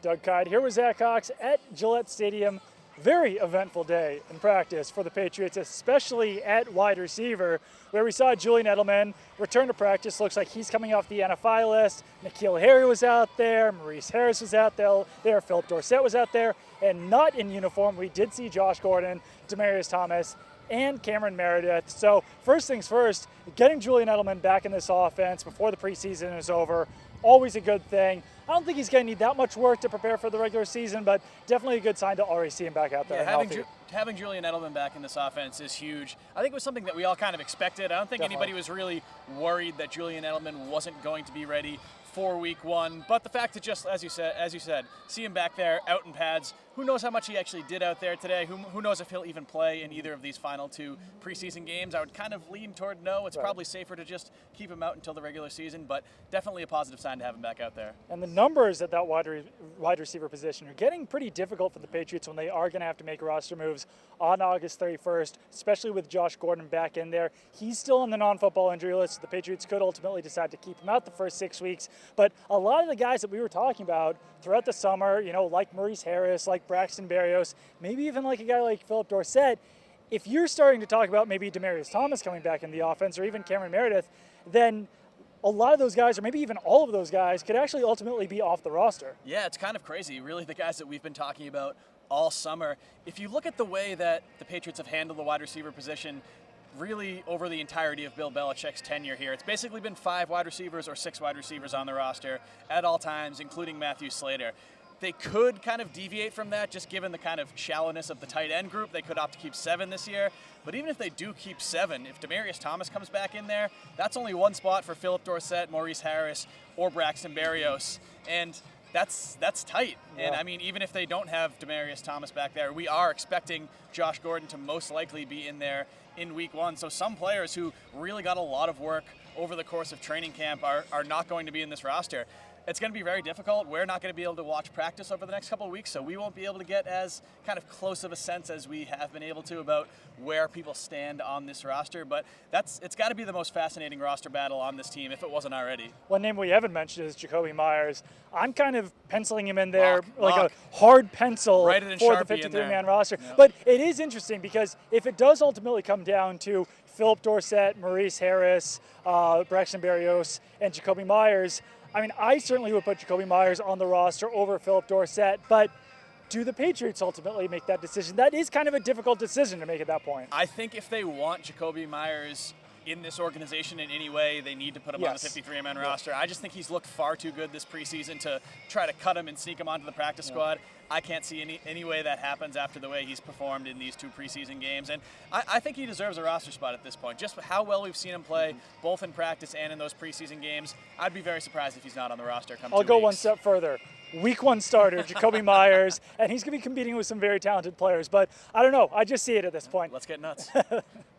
Doug Kide here with Zach Cox at Gillette Stadium. Very eventful day in practice for the Patriots, especially at wide receiver, where we saw Julian Edelman return to practice. Looks like he's coming off the NFI list. N'Keal Harry was out there. Maurice Harris was out there. Philip Dorsett was out there. And not in uniform, we did see Josh Gordon, Demaryius Thomas, and Cameron Meredith. So first things first, getting Julian Edelman back in this offense before the preseason is over, always a good thing. I don't think he's going to need that much work to prepare for the regular season, but definitely a good sign to already see him back out there. Yeah, having Julian Edelman back in this offense is huge. I think it was something that we all kind of expected. I don't think anybody was really worried that Julian Edelman wasn't going to be ready for week one, but the fact that just, as you said, see him back there out in pads, who knows how much he actually did out there today? Who knows if he'll even play in either of these final two preseason games? I would kind of lean toward no. It's probably safer to just keep him out until the regular season, but definitely a positive sign to have him back out there. And the numbers at that wide receiver position are getting pretty difficult for the Patriots when they are going to have to make roster moves on August 31st, especially with Josh Gordon back in there. He's still on the non-football injury list. So the Patriots could ultimately decide to keep him out the first 6 weeks. But a lot of the guys that we were talking about throughout the summer, like Maurice Harris, like Braxton Berrios, maybe even like a guy like Philip Dorsett, if you're starting to talk about maybe Demaryius Thomas coming back in the offense or even Cameron Meredith, then a lot of those guys, or maybe even all of those guys, could actually ultimately be off the roster. Yeah, it's kind of crazy. Really, the guys that we've been talking about all summer. If you look at the way that the Patriots have handled the wide receiver position, really over the entirety of Bill Belichick's tenure here, it's basically been 5 wide receivers or 6 wide receivers on the roster at all times, including Matthew Slater. They could kind of deviate from that, just given the kind of shallowness of the tight end group. They could opt to keep 7 this year. But even if they do keep 7, if Demaryius Thomas comes back in there, that's only 1 spot for Philip Dorsett, Maurice Harris, or Braxton Berrios. And that's tight. Yeah. And I mean, even if they don't have Demaryius Thomas back there, we are expecting Josh Gordon to most likely be in there in week 1. So some players who really got a lot of work over the course of training camp are not going to be in this roster. It's going to be very difficult. We're not going to be able to watch practice over the next couple of weeks, so we won't be able to get as kind of close of a sense as we have been able to about where people stand on this roster. But it's got to be the most fascinating roster battle on this team, if it wasn't already. One name we haven't mentioned is Jakobi Meyers. I'm kind of penciling him in there like a hard pencil for the 53-man roster. Yep. But it is interesting because if it does ultimately come down to Philip Dorsett, Maurice Harris, Braxton Berrios, and Jakobi Meyers, I mean, I certainly would put Jakobi Meyers on the roster over Philip Dorsett, but do the Patriots ultimately make that decision? That is kind of a difficult decision to make at that point. I think if they want Jakobi Meyers in this organization in any way, they need to put him on the 53-man roster. I just think he's looked far too good this preseason to try to cut him and sneak him onto the practice squad. I can't see any way that happens after the way he's performed in these 2 preseason games. And I think he deserves a roster spot at this point. Just how well we've seen him play, both in practice and in those preseason games, I'd be very surprised if he's not on the roster come 2 weeks. I'll go one step further. Week 1 starter, Jakobi Meyers, and he's going to be competing with some very talented players. But I don't know. I just see it at this point. Let's get nuts.